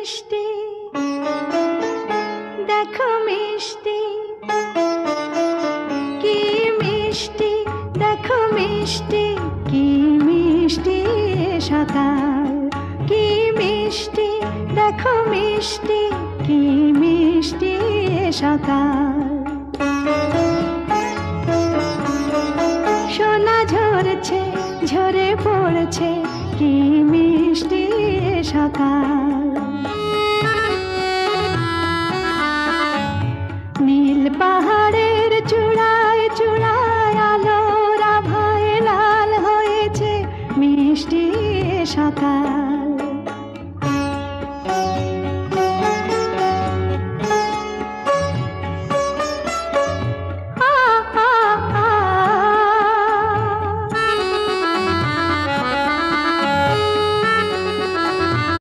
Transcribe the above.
মিষ্টি দেখো মিষ্টি, কি মিষ্টি দেখো মিষ্টি, কি মিষ্টি সকাল, কি মিষ্টি দেখো মিষ্টি, কি মিষ্টি সকাল। সোনা ঝরছে ঝরে পড়ছে, কি মিষ্টি সকাল। নীল পাহাড়